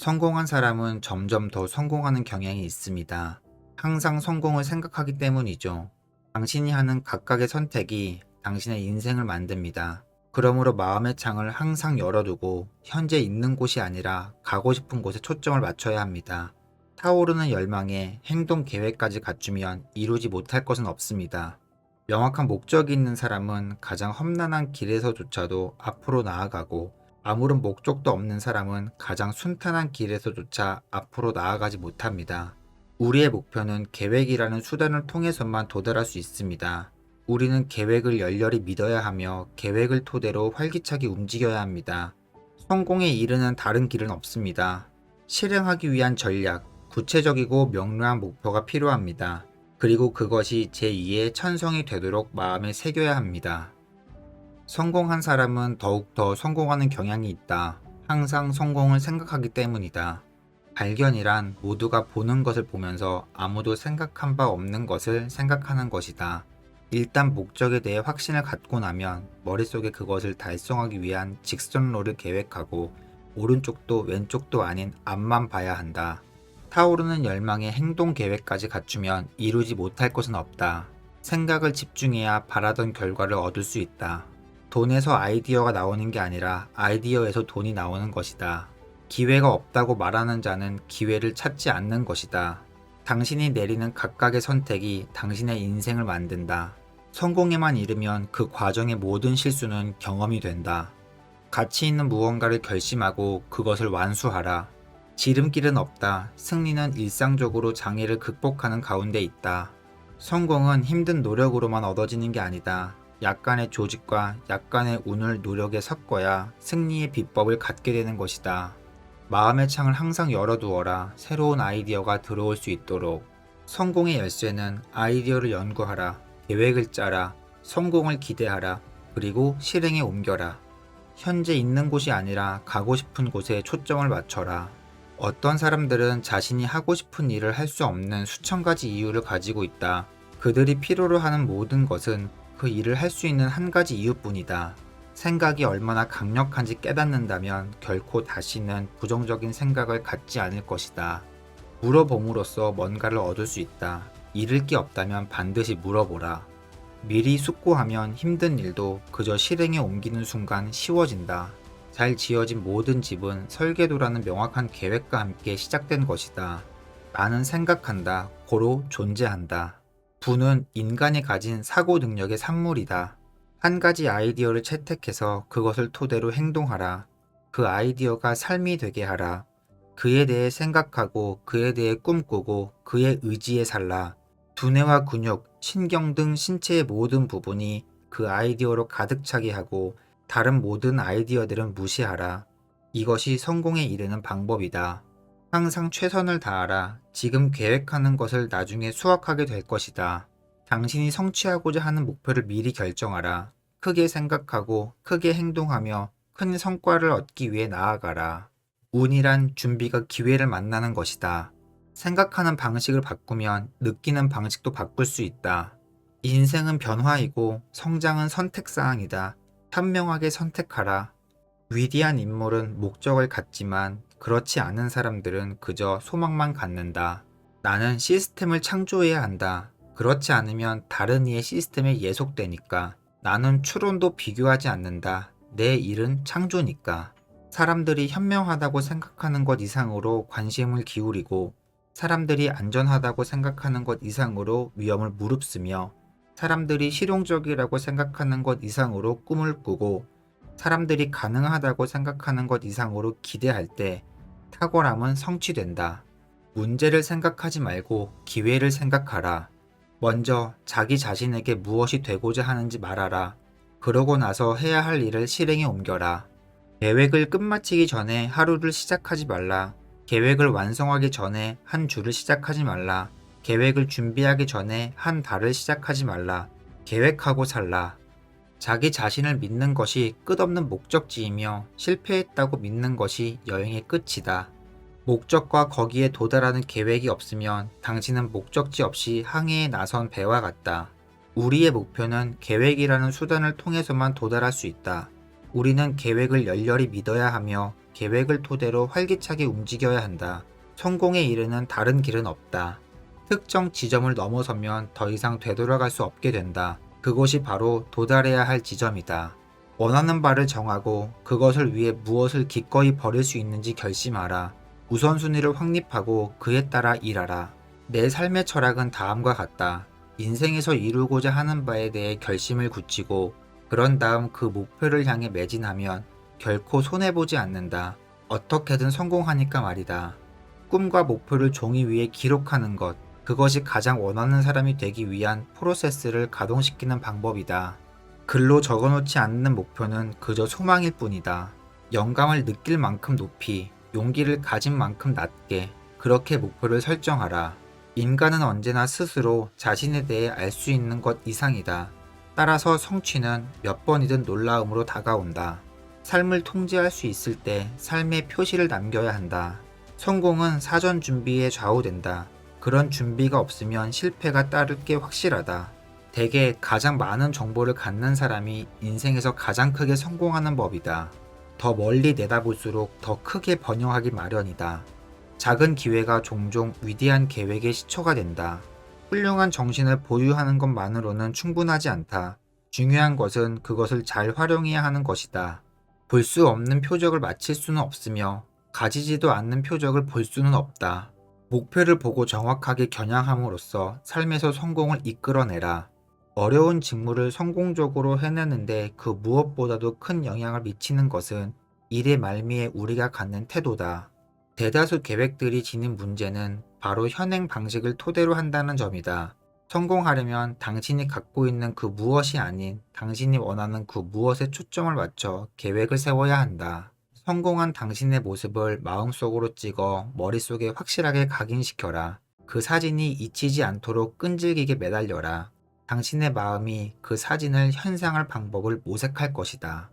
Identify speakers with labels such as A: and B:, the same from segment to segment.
A: 성공한 사람은 점점 더 성공하는 경향이 있습니다. 항상 성공을 생각하기 때문이죠. 당신이 하는 각각의 선택이 당신의 인생을 만듭니다. 그러므로 마음의 창을 항상 열어두고 현재 있는 곳이 아니라 가고 싶은 곳에 초점을 맞춰야 합니다. 타오르는 열망에 행동 계획까지 갖추면 이루지 못할 것은 없습니다. 명확한 목적이 있는 사람은 가장 험난한 길에서조차도 앞으로 나아가고, 아무런 목적도 없는 사람은 가장 순탄한 길에서조차 앞으로 나아가지 못합니다. 우리의 목표는 계획이라는 수단을 통해서만 도달할 수 있습니다. 우리는 계획을 열렬히 믿어야 하며 계획을 토대로 활기차게 움직여야 합니다. 성공에 이르는 다른 길은 없습니다. 실행하기 위한 전략, 구체적이고 명료한 목표가 필요합니다. 그리고 그것이 제2의 천성이 되도록 마음에 새겨야 합니다. 성공한 사람은 더욱더 성공하는 경향이 있다. 항상 성공을 생각하기 때문이다. 발견이란 모두가 보는 것을 보면서 아무도 생각한 바 없는 것을 생각하는 것이다. 일단 목적에 대해 확신을 갖고 나면 머릿속에 그것을 달성하기 위한 직선로를 계획하고, 오른쪽도 왼쪽도 아닌 앞만 봐야 한다. 타오르는 열망의 행동 계획까지 갖추면 이루지 못할 것은 없다. 생각을 집중해야 바라던 결과를 얻을 수 있다. 돈에서 아이디어가 나오는 게 아니라 아이디어에서 돈이 나오는 것이다. 기회가 없다고 말하는 자는 기회를 찾지 않는 것이다. 당신이 내리는 각각의 선택이 당신의 인생을 만든다. 성공에만 이르면 그 과정의 모든 실수는 경험이 된다. 가치 있는 무언가를 결심하고 그것을 완수하라. 지름길은 없다. 승리는 일상적으로 장애를 극복하는 가운데 있다. 성공은 힘든 노력으로만 얻어지는 게 아니다. 약간의 조직과 약간의 운을 노력에 섞어야 승리의 비법을 갖게 되는 것이다. 마음의 창을 항상 열어두어라. 새로운 아이디어가 들어올 수 있도록. 성공의 열쇠는 아이디어를 연구하라. 계획을 짜라. 성공을 기대하라. 그리고 실행에 옮겨라. 현재 있는 곳이 아니라 가고 싶은 곳에 초점을 맞춰라. 어떤 사람들은 자신이 하고 싶은 일을 할 수 없는 수천 가지 이유를 가지고 있다. 그들이 필요로 하는 모든 것은 그 일을 할 수 있는 한 가지 이유뿐이다. 생각이 얼마나 강력한지 깨닫는다면 결코 다시는 부정적인 생각을 갖지 않을 것이다. 물어봄으로써 뭔가를 얻을 수 있다. 잃을 게 없다면 반드시 물어보라. 미리 숙고하면 힘든 일도 그저 실행에 옮기는 순간 쉬워진다. 잘 지어진 모든 집은 설계도라는 명확한 계획과 함께 시작된 것이다. 나는 생각한다. 고로 존재한다. 부는 인간이 가진 사고 능력의 산물이다. 한 가지 아이디어를 채택해서 그것을 토대로 행동하라. 그 아이디어가 삶이 되게 하라. 그에 대해 생각하고 그에 대해 꿈꾸고 그의 의지에 살라. 두뇌와 근육, 신경 등 신체의 모든 부분이 그 아이디어로 가득 차게 하고 다른 모든 아이디어들은 무시하라. 이것이 성공에 이르는 방법이다. 항상 최선을 다하라. 지금 계획하는 것을 나중에 수확하게 될 것이다. 당신이 성취하고자 하는 목표를 미리 결정하라. 크게 생각하고 크게 행동하며 큰 성과를 얻기 위해 나아가라. 운이란 준비가 기회를 만나는 것이다. 생각하는 방식을 바꾸면 느끼는 방식도 바꿀 수 있다. 인생은 변화이고 성장은 선택사항이다. 현명하게 선택하라. 위대한 인물은 목적을 갖지만 그렇지 않은 사람들은 그저 소망만 갖는다. 나는 시스템을 창조해야 한다. 그렇지 않으면 다른 이의 시스템에 예속되니까. 나는 추론도 비교하지 않는다. 내 일은 창조니까. 사람들이 현명하다고 생각하는 것 이상으로 관심을 기울이고, 사람들이 안전하다고 생각하는 것 이상으로 위험을 무릅쓰며, 사람들이 실용적이라고 생각하는 것 이상으로 꿈을 꾸고, 사람들이 가능하다고 생각하는 것 이상으로 기대할 때 탁월함은 성취된다. 문제를 생각하지 말고 기회를 생각하라. 먼저 자기 자신에게 무엇이 되고자 하는지 말하라. 그러고 나서 해야 할 일을 실행에 옮겨라. 계획을 끝마치기 전에 하루를 시작하지 말라. 계획을 완성하기 전에 한 주를 시작하지 말라. 계획을 준비하기 전에 한 달을 시작하지 말라. 계획하고 살라. 자기 자신을 믿는 것이 끝없는 목적지이며 실패했다고 믿는 것이 여행의 끝이다. 목적과 거기에 도달하는 계획이 없으면 당신은 목적지 없이 항해에 나선 배와 같다. 우리의 목표는 계획이라는 수단을 통해서만 도달할 수 있다. 우리는 계획을 열렬히 믿어야 하며 계획을 토대로 활기차게 움직여야 한다. 성공에 이르는 다른 길은 없다. 특정 지점을 넘어서면 더 이상 되돌아갈 수 없게 된다. 그곳이 바로 도달해야 할 지점이다. 원하는 바를 정하고 그것을 위해 무엇을 기꺼이 버릴 수 있는지 결심하라. 우선순위를 확립하고 그에 따라 일하라. 내 삶의 철학은 다음과 같다. 인생에서 이루고자 하는 바에 대해 결심을 굳히고 그런 다음 그 목표를 향해 매진하면 결코 손해보지 않는다. 어떻게든 성공하니까 말이다. 꿈과 목표를 종이 위에 기록하는 것, 그것이 가장 원하는 사람이 되기 위한 프로세스를 가동시키는 방법이다. 글로 적어놓지 않는 목표는 그저 소망일 뿐이다. 영감을 느낄 만큼 높이, 용기를 가진 만큼 낮게, 그렇게 목표를 설정하라. 인간은 언제나 스스로 자신에 대해 알 수 있는 것 이상이다. 따라서 성취는 몇 번이든 놀라움으로 다가온다. 삶을 통제할 수 있을 때 삶의 표시를 남겨야 한다. 성공은 사전 준비에 좌우된다. 그런 준비가 없으면 실패가 따를 게 확실하다. 대개 가장 많은 정보를 갖는 사람이 인생에서 가장 크게 성공하는 법이다. 더 멀리 내다볼수록 더 크게 번영하기 마련이다. 작은 기회가 종종 위대한 계획의 시초가 된다. 훌륭한 정신을 보유하는 것만으로는 충분하지 않다. 중요한 것은 그것을 잘 활용해야 하는 것이다. 볼 수 없는 표적을 맞힐 수는 없으며 가지지도 않는 표적을 볼 수는 없다. 목표를 보고 정확하게 겨냥함으로써 삶에서 성공을 이끌어내라. 어려운 직무를 성공적으로 해내는데 그 무엇보다도 큰 영향을 미치는 것은 일의 말미에 우리가 갖는 태도다. 대다수 계획들이 지닌 문제는 바로 현행 방식을 토대로 한다는 점이다. 성공하려면 당신이 갖고 있는 그 무엇이 아닌 당신이 원하는 그 무엇에 초점을 맞춰 계획을 세워야 한다. 성공한 당신의 모습을 마음속으로 찍어 머릿속에 확실하게 각인시켜라. 그 사진이 잊히지 않도록 끈질기게 매달려라. 당신의 마음이 그 사진을 현상할 방법을 모색할 것이다.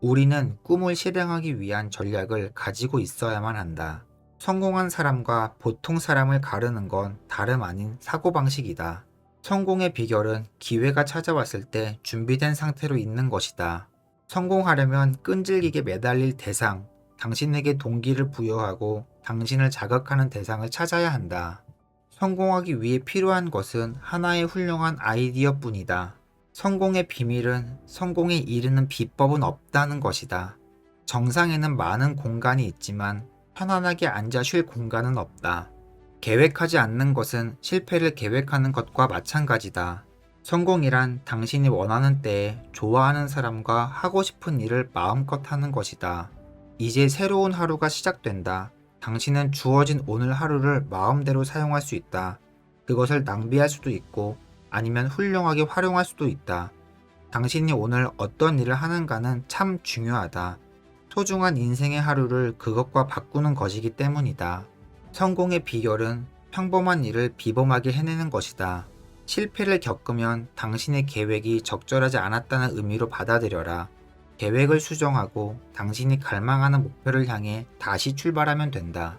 A: 우리는 꿈을 실행하기 위한 전략을 가지고 있어야만 한다. 성공한 사람과 보통 사람을 가르는 건 다름 아닌 사고방식이다. 성공의 비결은 기회가 찾아왔을 때 준비된 상태로 있는 것이다. 성공하려면 끈질기게 매달릴 대상, 당신에게 동기를 부여하고 당신을 자극하는 대상을 찾아야 한다. 성공하기 위해 필요한 것은 하나의 훌륭한 아이디어뿐이다. 성공의 비밀은 성공에 이르는 비법은 없다는 것이다. 정상에는 많은 공간이 있지만 편안하게 앉아 쉴 공간은 없다. 계획하지 않는 것은 실패를 계획하는 것과 마찬가지다. 성공이란 당신이 원하는 때에 좋아하는 사람과 하고 싶은 일을 마음껏 하는 것이다. 이제 새로운 하루가 시작된다. 당신은 주어진 오늘 하루를 마음대로 사용할 수 있다. 그것을 낭비할 수도 있고 아니면 훌륭하게 활용할 수도 있다. 당신이 오늘 어떤 일을 하는가는 참 중요하다. 소중한 인생의 하루를 그것과 바꾸는 것이기 때문이다. 성공의 비결은 평범한 일을 비범하게 해내는 것이다. 실패를 겪으면 당신의 계획이 적절하지 않았다는 의미로 받아들여라. 계획을 수정하고 당신이 갈망하는 목표를 향해 다시 출발하면 된다.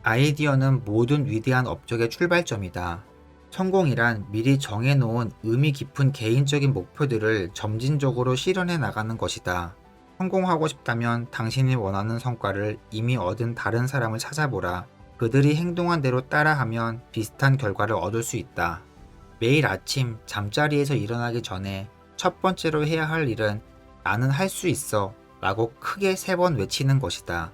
A: 아이디어는 모든 위대한 업적의 출발점이다. 성공이란 미리 정해놓은 의미 깊은 개인적인 목표들을 점진적으로 실현해 나가는 것이다. 성공하고 싶다면 당신이 원하는 성과를 이미 얻은 다른 사람을 찾아보라. 그들이 행동한 대로 따라하면 비슷한 결과를 얻을 수 있다. 매일 아침 잠자리에서 일어나기 전에 첫 번째로 해야 할 일은 나는 할 수 있어 라고 크게 3번 외치는 것이다.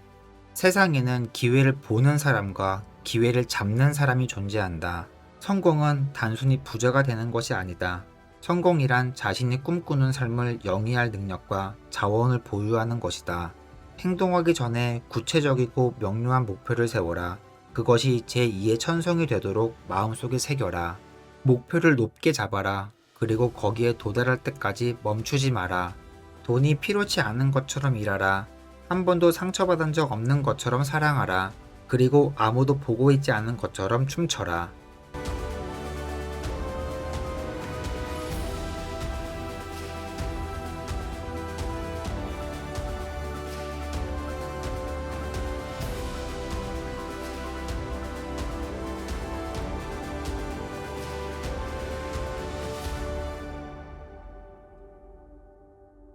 A: 세상에는 기회를 보는 사람과 기회를 잡는 사람이 존재한다. 성공은 단순히 부자가 되는 것이 아니다. 성공이란 자신이 꿈꾸는 삶을 영위할 능력과 자원을 보유하는 것이다. 행동하기 전에 구체적이고 명료한 목표를 세워라. 그것이 제2의 천성이 되도록 마음속에 새겨라. 목표를 높게 잡아라. 그리고 거기에 도달할 때까지 멈추지 마라. 돈이 필요치 않은 것처럼 일하라. 한 번도 상처받은 적 없는 것처럼 사랑하라. 그리고 아무도 보고 있지 않은 것처럼 춤춰라.